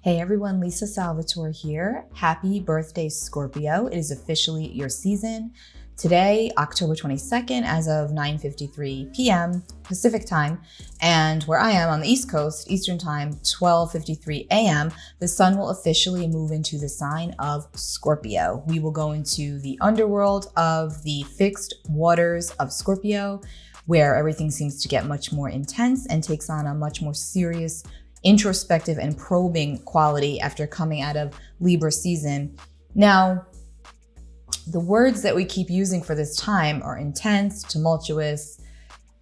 Hey everyone, Lisa Salvatore here. Happy birthday, Scorpio. It is officially your season. Today, October 22nd, as of 9:53 p.m. Pacific time, and where I am on the East Coast, Eastern time, 12:53 a.m., the sun will officially move into the sign of Scorpio. We will go into the underworld of the fixed waters of Scorpio, where everything seems to get much more intense and takes on a much more serious introspective and probing quality after coming out of Libra season. Now, the words that we keep using for this time are intense, tumultuous,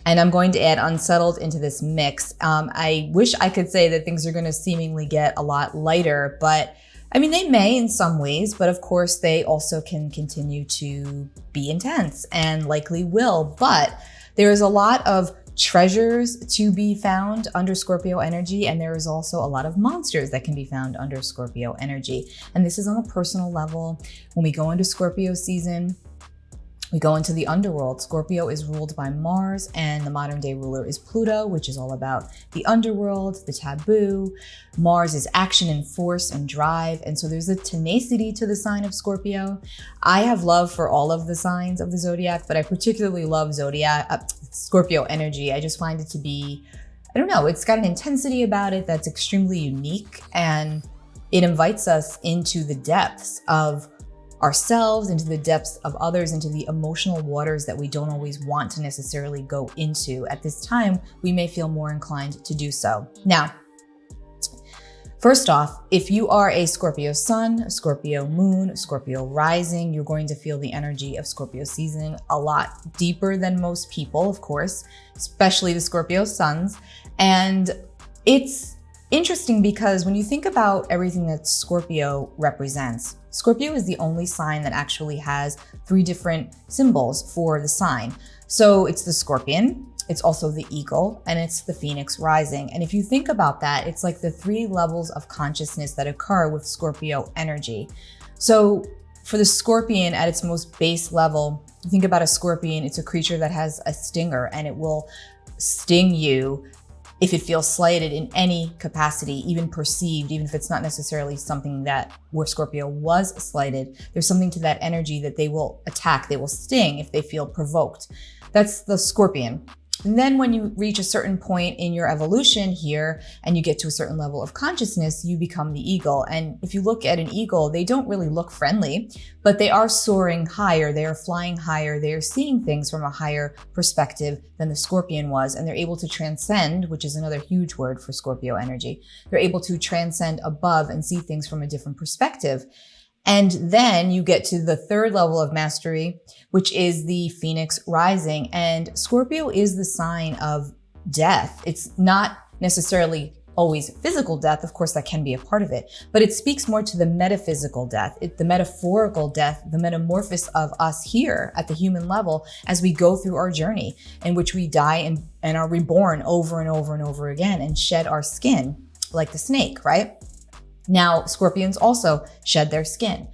and I'm going to add unsettled into this mix. I wish I could say that things are going to seemingly get a lot lighter, but I mean, they may in some ways, but of course they also can continue to be intense and likely will. But there is a lot of treasures to be found under Scorpio energy, and there is also a lot of monsters that can be found under Scorpio energy. And this is on a personal level. When we go into Scorpio season, we go into the underworld. Scorpio is ruled by Mars, and the modern day ruler is Pluto, which is all about the underworld, the taboo. Mars is action and force and drive. And so there's a tenacity to the sign of Scorpio. I have love for all of the signs of the zodiac, but I particularly love Scorpio energy. I just find it to be, I don't know, it's got an intensity about it that's extremely unique, and it invites us into the depths of ourselves, into the depths of others, into the emotional waters that we don't always want to necessarily go into. At this time, we may feel more inclined to do so. Now, first off, if you are a Scorpio sun, Scorpio moon, Scorpio rising, you're going to feel the energy of Scorpio season a lot deeper than most people, of course, especially the Scorpio suns. And it's interesting because when you think about everything that Scorpio represents, Scorpio is the only sign that actually has 3 different symbols for the sign. So it's the scorpion, it's also the eagle, and it's the phoenix rising. And if you think about that, it's like the 3 levels of consciousness that occur with Scorpio energy. So for the scorpion at its most base level, think about a scorpion, it's a creature that has a stinger, and it will sting you if it feels slighted in any capacity, even perceived, even if it's not necessarily something that where Scorpio was slighted, there's something to that energy that they will attack, they will sting if they feel provoked. That's the scorpion. And then when you reach a certain point in your evolution here and you get to a certain level of consciousness, you become the eagle. And if you look at an eagle, they don't really look friendly, but they are soaring higher, they are flying higher, they are seeing things from a higher perspective than the scorpion was. And they're able to transcend, which is another huge word for Scorpio energy. They're able to transcend above and see things from a different perspective. And then you get to the 3rd level of mastery, which is the phoenix rising. And Scorpio is the sign of death. It's not necessarily always physical death. Of course, that can be a part of it, but it speaks more to the metaphysical death, the metaphorical death, the metamorphosis of us here at the human level as we go through our journey in which we die and are reborn over and over and over again and shed our skin like the snake, right? Now, scorpions also shed their skin.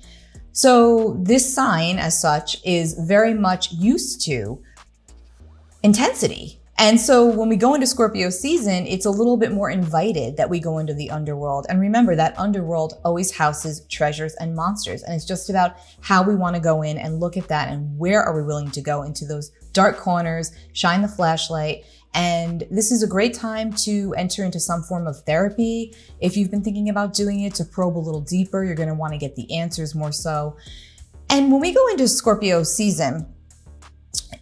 So this sign as such is very much used to intensity. And so when we go into Scorpio season, it's a little bit more invited that we go into the underworld. And remember that underworld always houses treasures and monsters. And it's just about how we want to go in and look at that and where are we willing to go into those dark corners, shine the flashlight. And this is a great time to enter into some form of therapy. If you've been thinking about doing it, to probe a little deeper, you're going to want to get the answers more so. And when we go into Scorpio season,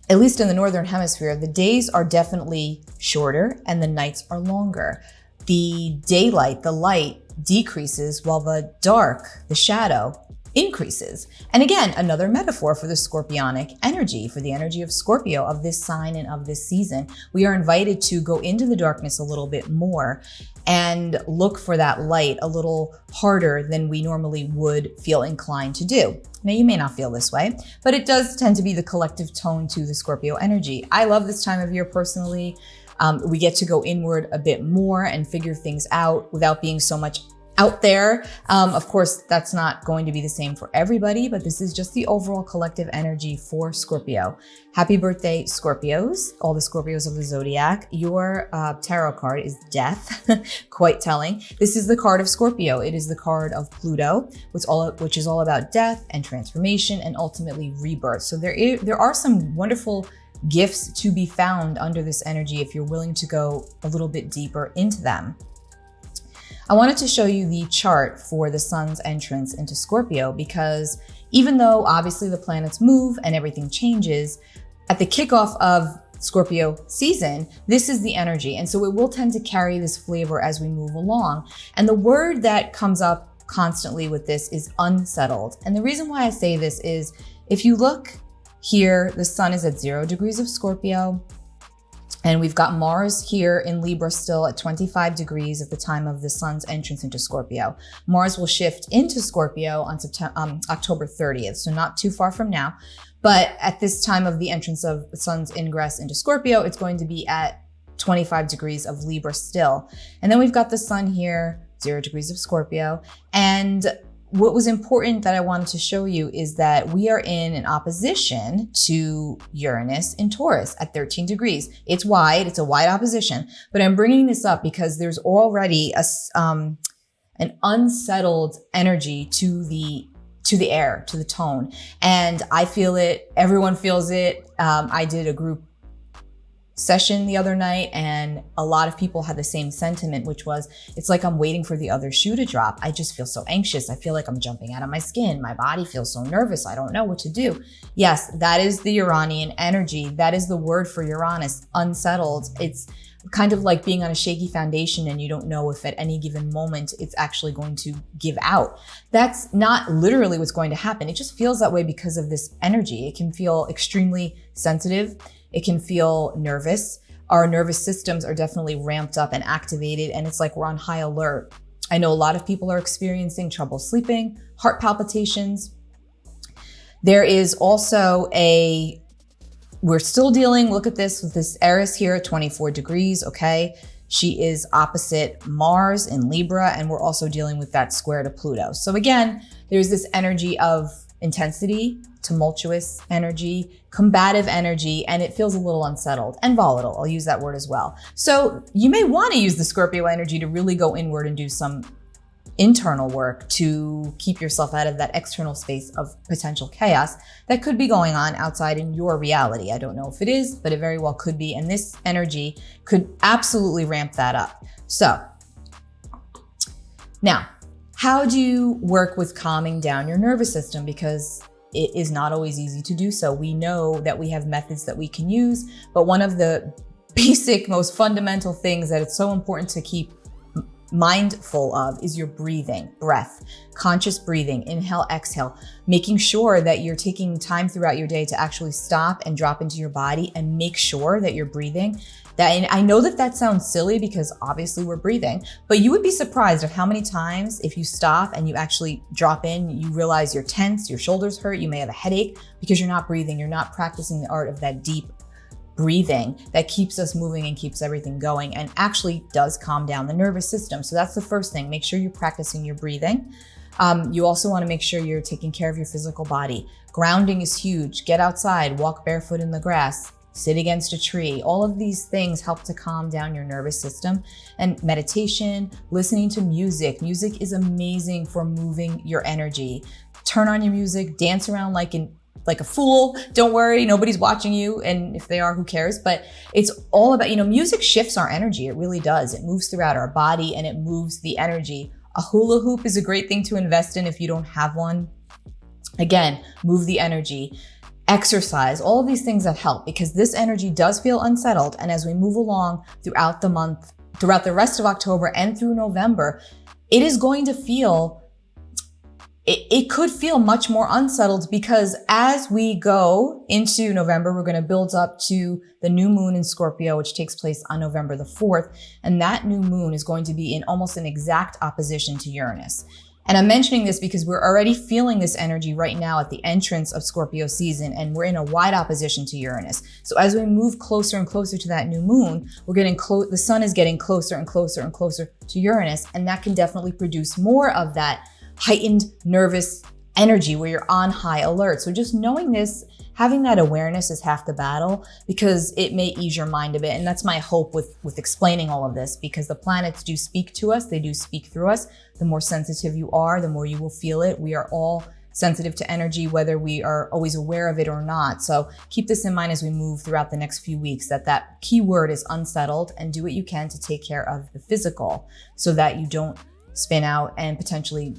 at least in the Northern Hemisphere, the days are definitely shorter and the nights are longer. The daylight, the light decreases while the dark, the shadow, increases. And again, another metaphor for the scorpionic energy, for the energy of Scorpio, of this sign and of this season. We are invited to go into the darkness a little bit more and look for that light a little harder than we normally would feel inclined to do. Now, you may not feel this way, but it does tend to be the collective tone to the Scorpio energy. I love this time of year personally. We get to go inward a bit more and figure things out without being so much out there. Of course, that's not going to be the same for everybody, but this is just the overall collective energy for Scorpio. Happy birthday, Scorpios, all the Scorpios of the zodiac. Your tarot card is Death, quite telling. This is the card of Scorpio. It is the card of Pluto, which is all about death and transformation and ultimately rebirth. So there are some wonderful gifts to be found under this energy if you're willing to go a little bit deeper into them. I wanted to show you the chart for the sun's entrance into Scorpio because even though obviously the planets move and everything changes, at the kickoff of Scorpio season, this is the energy. And so it will tend to carry this flavor as we move along. And the word that comes up constantly with this is unsettled. And the reason why I say this is if you look here, the sun is at 0 degrees of Scorpio. And we've got Mars here in Libra still at 25 degrees at the time of the sun's entrance into Scorpio. Mars will shift into Scorpio on October 30th, so not too far from now. But at this time of the entrance of the sun's ingress into Scorpio, it's going to be at 25 degrees of Libra still. And then we've got the sun here, 0 degrees of Scorpio. And what was important that I wanted to show you is that we are in an opposition to Uranus in Taurus at 13 degrees. It's wide, it's a wide opposition, but I'm bringing this up because there's already an unsettled energy to the air, to the tone. And I feel it, everyone feels it. I did a group session the other night and a lot of people had the same sentiment, which was, it's like I'm waiting for the other shoe to drop. I just feel so anxious. I feel like I'm jumping out of my skin. My body feels so nervous. I don't know what to do. Yes, that is the Uranian energy. That is the word for Uranus, unsettled. It's kind of like being on a shaky foundation and you don't know if at any given moment it's actually going to give out. That's not literally what's going to happen. It just feels that way because of this energy. It can feel extremely sensitive. It can feel nervous. Our nervous systems are definitely ramped up and activated, and it's like we're on high alert. I know a lot of people are experiencing trouble sleeping, heart palpitations. There is also we're still dealing, look at this, with this Eris here at 24 degrees, okay? She is opposite Mars in Libra, and we're also dealing with that square to Pluto. So again, there's this energy of intensity, tumultuous energy, combative energy, and it feels a little unsettled and volatile. I'll use that word as well. So you may want to use the Scorpio energy to really go inward and do some internal work to keep yourself out of that external space of potential chaos that could be going on outside in your reality. I don't know if it is, but it very well could be. And this energy could absolutely ramp that up. So now, how do you work with calming down your nervous system? Because it is not always easy to do so. We know that we have methods that we can use, but one of the basic, most fundamental things that it's so important to keep mindful of is your breathing, breath, conscious breathing, inhale, exhale, making sure that you're taking time throughout your day to actually stop and drop into your body and make sure that you're breathing. And I know that sounds silly because obviously we're breathing, but you would be surprised at how many times if you stop and you actually drop in, you realize you're tense, your shoulders hurt, you may have a headache because you're not breathing, you're not practicing the art of that deep breathing that keeps us moving and keeps everything going and actually does calm down the nervous system. So that's the first thing. Make sure you're practicing your breathing. You also want to make sure you're taking care of your physical body. Grounding is huge. Get outside, walk barefoot in the grass, sit against a tree. All of these things help to calm down your nervous system. And meditation, listening to music. Music is amazing for moving your energy. Turn on your music, dance around like a fool. Don't worry, nobody's watching you. And if they are, who cares? But it's all about, music shifts our energy. It really does. It moves throughout our body and it moves the energy. A hula hoop is a great thing to invest in if you don't have one. Again, move the energy. Exercise, all of these things that help because this energy does feel unsettled. And as we move along throughout the month, throughout the rest of October and through November, it is going to feel, it could feel much more unsettled because as we go into November, we're going to build up to the new moon in Scorpio, which takes place on November the 4th. And that new moon is going to be in almost an exact opposition to Uranus. And I'm mentioning this because we're already feeling this energy right now at the entrance of Scorpio season, and we're in a wide opposition to Uranus. So as we move closer and closer to that new moon, we're getting close. The sun is getting closer and closer and closer to Uranus, and that can definitely produce more of that heightened nervous energy where you're on high alert. So just knowing this, having that awareness is half the battle, because it may ease your mind a bit. And that's my hope with explaining all of this, because the planets do speak to us. They do speak through us. The more sensitive you are, the more you will feel it. We are all sensitive to energy, whether we are always aware of it or not. So keep this in mind as we move throughout the next few weeks, that key word is unsettled, and do what you can to take care of the physical so that you don't spin out and potentially,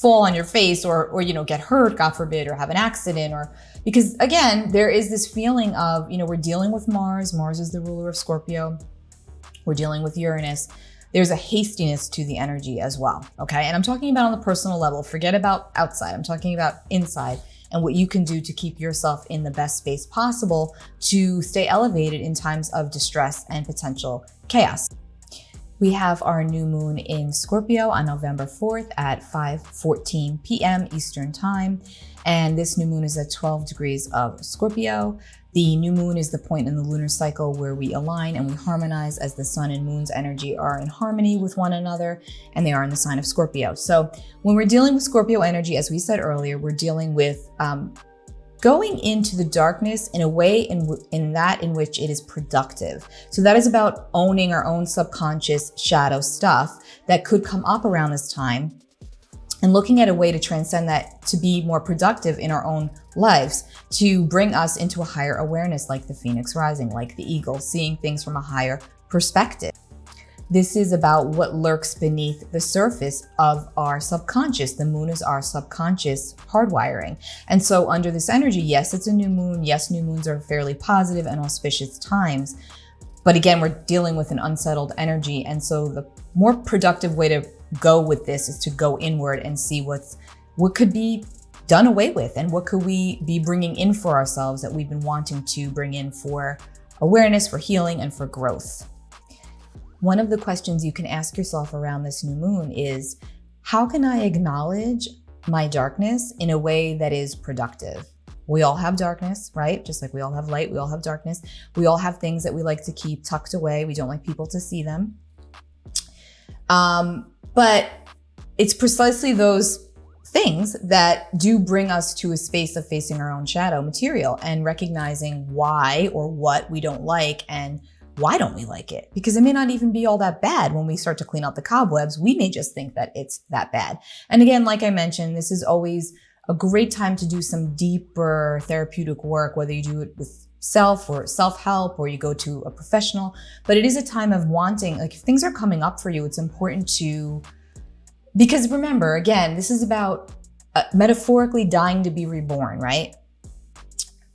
fall on your face or get hurt, God forbid, or have an accident, or because again, there is this feeling of, we're dealing with Mars. Mars is the ruler of Scorpio. We're dealing with Uranus. There's a hastiness to the energy as well. Okay. And I'm talking about on the personal level, forget about outside. I'm talking about inside and what you can do to keep yourself in the best space possible to stay elevated in times of distress and potential chaos. We have our new moon in Scorpio on November 4th at 5:14 p.m. Eastern time. And this new moon is at 12 degrees of Scorpio. The new moon is the point in the lunar cycle where we align and we harmonize as the sun and moon's energy are in harmony with one another, and they are in the sign of Scorpio. So when we're dealing with Scorpio energy, as we said earlier, we're dealing with going into the darkness in a way in which it is productive. So that is about owning our own subconscious shadow stuff that could come up around this time, and looking at a way to transcend that to be more productive in our own lives, to bring us into a higher awareness, like the Phoenix rising, like the eagle, seeing things from a higher perspective. This is about what lurks beneath the surface of our subconscious. The moon is our subconscious hardwiring. And so under this energy, yes, it's a new moon. Yes, new moons are fairly positive and auspicious times. But again, we're dealing with an unsettled energy. And so the more productive way to go with this is to go inward and see what could be done away with, and what could we be bringing in for ourselves that we've been wanting to bring in for awareness, for healing, and for growth. One of the questions you can ask yourself around this new moon is, how can I acknowledge my darkness in a way that is productive? We all have darkness, right? Just like we all have light, we all have darkness. We all have things that we like to keep tucked away. We don't like people to see them. But it's precisely those things that do bring us to a space of facing our own shadow material and recognizing why or what we don't like, and why don't we like it? Because it may not even be all that bad when we start to clean out the cobwebs. We may just think that it's that bad. And again, like I mentioned, this is always a great time to do some deeper therapeutic work, whether you do it with self or self-help or you go to a professional. But it is a time of wanting, like if things are coming up for you, it's important to, because remember, again, this is about metaphorically dying to be reborn, right?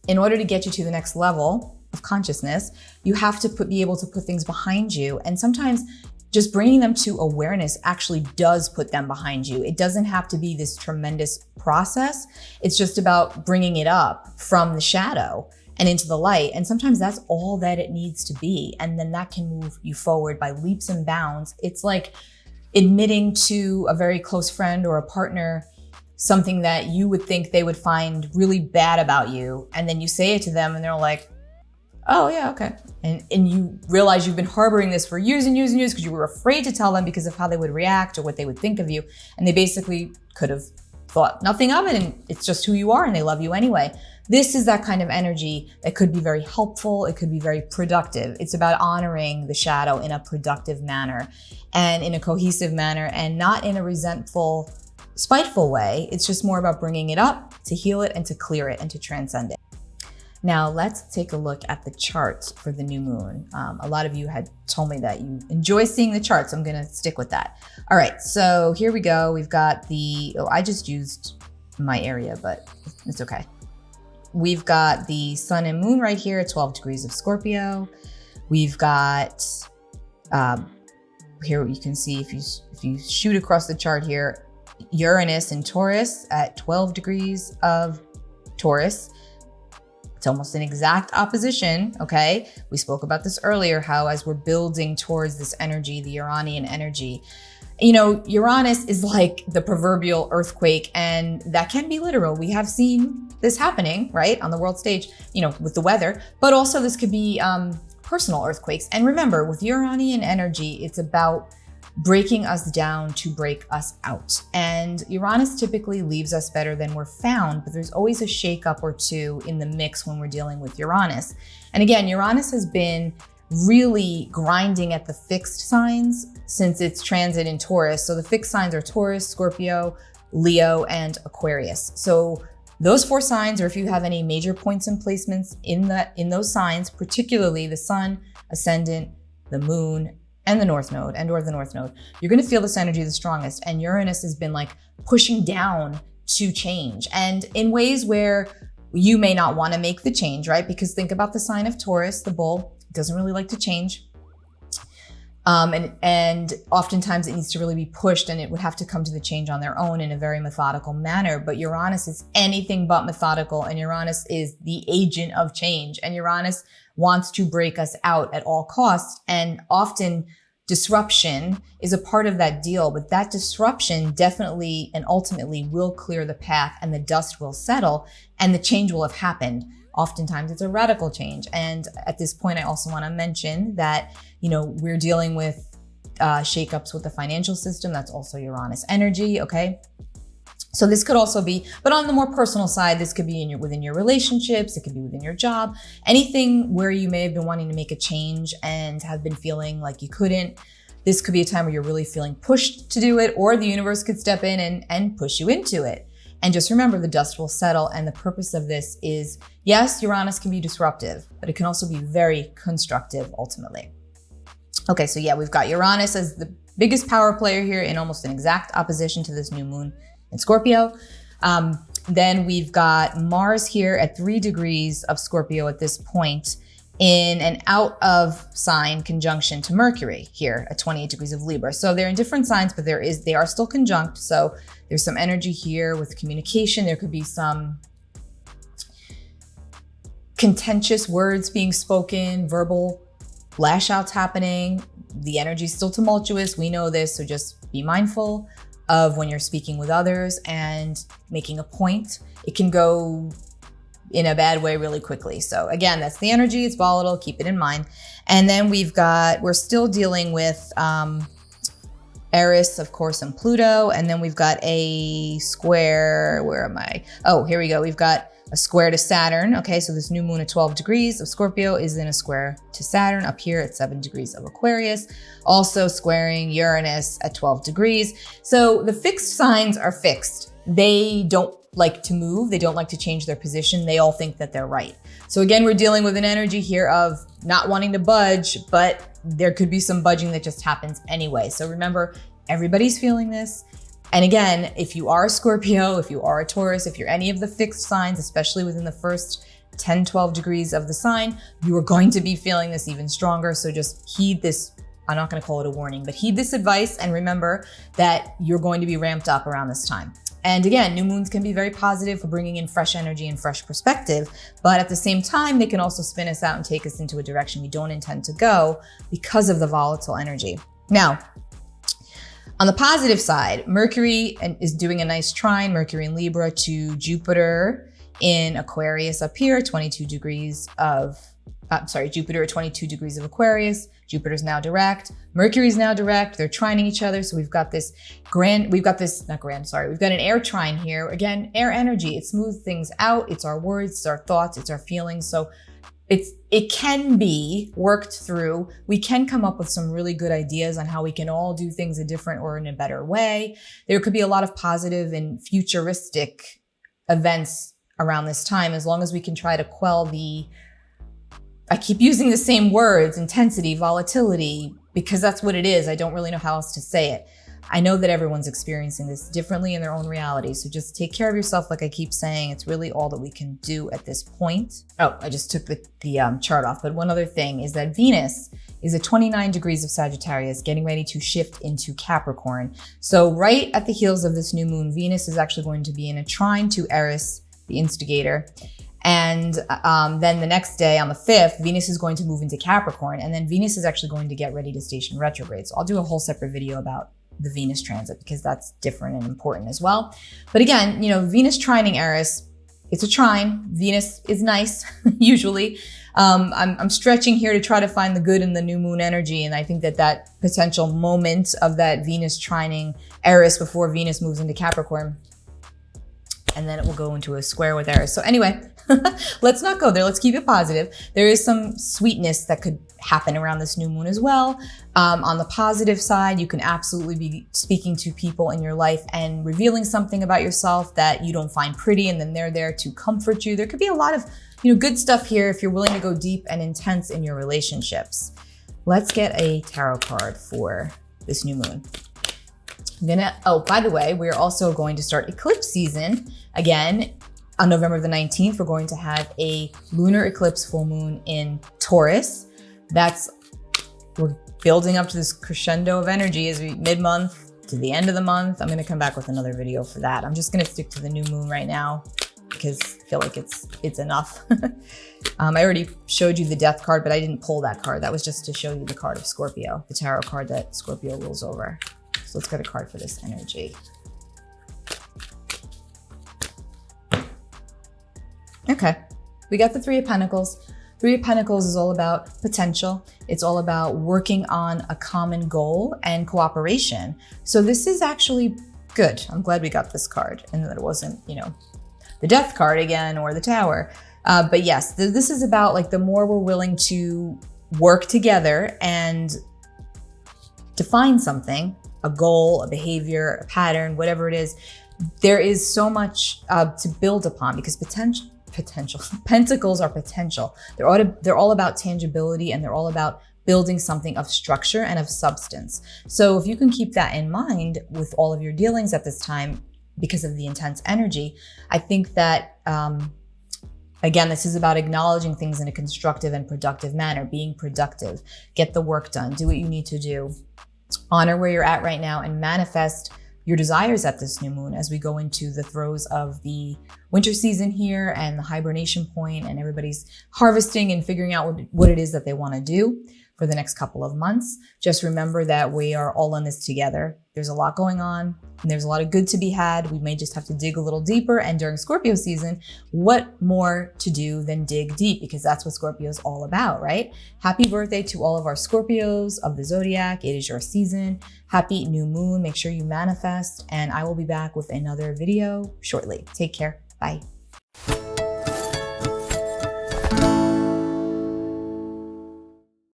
In order to get you to the next level of consciousness, you have to be able to put things behind you. And sometimes just bringing them to awareness actually does put them behind you. It doesn't have to be this tremendous process. It's just about bringing it up from the shadow and into the light. And sometimes that's all that it needs to be. And then that can move you forward by leaps and bounds. It's like admitting to a very close friend or a partner something that you would think they would find really bad about you. And then you say it to them and they're like, oh yeah, okay. And you realize you've been harboring this for years and years and years because you were afraid to tell them because of how they would react or what they would think of you. And they basically could have thought nothing of it, and it's just who you are and they love you anyway. This is that kind of energy that could be very helpful. It could be very productive. It's about honoring the shadow in a productive manner and in a cohesive manner, and not in a resentful, spiteful way. It's just more about bringing it up to heal it and to clear it and to transcend it. Now let's take a look at the chart for the new moon. A lot of you had told me that you enjoy seeing the charts. I'm gonna stick with that. All right, so here we go. We've got I just used my area, but it's okay. We've got the sun and moon right here at 12 degrees of Scorpio. We've got, here you can see if you shoot across the chart here, Uranus in Taurus at 12 degrees of Taurus. It's almost an exact opposition, okay? We spoke about this earlier, how as we're building towards this energy, the Uranian energy, You know, Uranus is like the proverbial earthquake, and that can be literal. We have seen this happening, right, on the world stage, you know, with the weather, but also this could be personal earthquakes. And remember, with Uranian energy, it's about breaking us down to break us out. And Uranus typically leaves us better than we're found, but there's always a shakeup or two in the mix when we're dealing with Uranus. And again, Uranus has been really grinding at the fixed signs since its transit in Taurus. So the fixed signs are Taurus, Scorpio, Leo, and Aquarius. So those 4 signs, or if you have any major points and placements in those signs, particularly the sun, ascendant, the moon, and the north node, or the north node, you're going to feel this energy the strongest. And Uranus has been like pushing down to change, and in ways where you may not want to make the change, right? Because think about the sign of Taurus, the bull, doesn't really like to change. And oftentimes it needs to really be pushed, and it would have to come to the change on their own in a very methodical manner. But Uranus is anything but methodical, and Uranus is the agent of change. And Uranus wants to break us out at all costs. And often disruption is a part of that deal, but that disruption definitely and ultimately will clear the path, and the dust will settle, and the change will have happened. Oftentimes it's a radical change. And at this point, I also want to mention that, you know, we're dealing with shakeups with the financial system. That's also Uranus energy, okay? So this could also be, but on the more personal side, this could be within your relationships, it could be within your job, anything where you may have been wanting to make a change and have been feeling like you couldn't. This could be a time where you're really feeling pushed to do it, or the universe could step in and push you into it. And just remember, the dust will settle. And the purpose of this is, yes, Uranus can be disruptive, but it can also be very constructive ultimately. Okay, so yeah, we've got Uranus as the biggest power player here in almost an exact opposition to this new moon in Scorpio. Then we've got Mars here at 3 degrees of Scorpio at this point, in an out of sign conjunction to Mercury here at 28 degrees of Libra. So they're in different signs, but they are still conjunct. So there's some energy here with communication. There could be some contentious words being spoken, verbal lash outs happening. The energy is still tumultuous. We know this, so just be mindful of when you're speaking with others and making a point. It can go in a bad way really quickly. So again, that's the energy. It's volatile. Keep it in mind. And then we're still dealing with Eris, of course, and Pluto. And then we've got a square. Where am I? Oh, here we go. We've got a square to Saturn. Okay, so this new moon at 12 degrees of Scorpio is in a square to Saturn up here at 7 degrees of Aquarius, also squaring Uranus at 12 degrees. So the fixed signs are fixed. They don't like to move. They don't like to change their position. They all think that they're right. So again, we're dealing with an energy here of not wanting to budge, but there could be some budging that just happens anyway. So remember, everybody's feeling this. And again, if you are a Scorpio, if you are a Taurus, if you're any of the fixed signs, especially within the first 10, 12 degrees of the sign, you are going to be feeling this even stronger. So just heed this. I'm not going to call it a warning, but heed this advice and remember that you're going to be ramped up around this time. And again, new moons can be very positive for bringing in fresh energy and fresh perspective, but at the same time, they can also spin us out and take us into a direction we don't intend to go because of the volatile energy. Now, on the positive side, Mercury is doing a nice trine, Mercury in Libra to Jupiter in Aquarius up here, 22 degrees of, Jupiter at 22 degrees of Aquarius. Jupiter's now direct. Mercury's now direct. They're trining each other. So we've got an air trine here. Again, air energy. It smooths things out. It's our words, it's our thoughts, it's our feelings. So it can be worked through. We can come up with some really good ideas on how we can all do things a different or in a better way. There could be a lot of positive and futuristic events around this time, as long as we can try to quell I keep using the same words, intensity, volatility, because that's what it is. I don't really know how else to say it. I know that everyone's experiencing this differently in their own reality. So just take care of yourself. Like I keep saying, it's really all that we can do at this point. Oh, I just took the chart off. But one other thing is that Venus is at 29 degrees of Sagittarius, getting ready to shift into Capricorn. So right at the heels of this new moon, Venus is actually going to be in a trine to Eris, the instigator. And then the next day on the 5th, Venus is going to move into Capricorn. And then Venus is actually going to get ready to station retrograde. So I'll do a whole separate video about the Venus transit, because that's different and important as well. But again, you know, Venus trining Eris, it's a trine. Venus is nice, usually. I'm stretching here to try to find the good in the new moon energy. And I think that that potential moment of that Venus trining Eris before Venus moves into Capricorn, and then it will go into a square with Eris. So anyway, let's not go there. Let's keep it positive. There is some sweetness that could happen around this new moon as well. On the positive side, you can absolutely be speaking to people in your life and revealing something about yourself that you don't find pretty, and then they're there to comfort you. There could be a lot of, you know, good stuff here if you're willing to go deep and intense in your relationships. Let's get a tarot card for this new moon. Oh, by the way, we're also going to start eclipse season again. On November the 19th, we're going to have a lunar eclipse full moon in Taurus. We're building up to this crescendo of energy as we mid-month to the end of the month. I'm going to come back with another video for that. I'm just going to stick to the new moon right now because I feel like it's enough. I already showed you the death card, but I didn't pull that card. That was just to show you the card of Scorpio, the tarot card that Scorpio rules over. So let's get a card for this energy. Okay, we got the Three of Pentacles. Three of Pentacles is all about potential. It's all about working on a common goal and cooperation. So this is actually good. I'm glad we got this card and that it wasn't, you know, the death card again or the Tower. But yes, this is about like the more we're willing to work together and define something, a goal, a behavior, a pattern, whatever it is, there is so much to build upon, because Pentacles are potential. They're all about tangibility, and they're all about building something of structure and of substance. So if you can keep that in mind with all of your dealings at this time, because of the intense energy, I think that, again, this is about acknowledging things in a constructive and productive manner, being productive, get the work done, do what you need to do, honor where you're at right now, and manifest your desires at this new moon as we go into the throes of the winter season here and the hibernation point, and everybody's harvesting and figuring out what it is that they want to do for the next couple of months. Just remember that we are all in this together. There's a lot going on and there's a lot of good to be had. We may just have to dig a little deeper. And during Scorpio season, what more to do than dig deep? Because that's what Scorpio is all about, right? Happy birthday to all of our Scorpios of the zodiac. It is your season. Happy new moon. Make sure you manifest, and I will be back with another video shortly. Take care. Bye.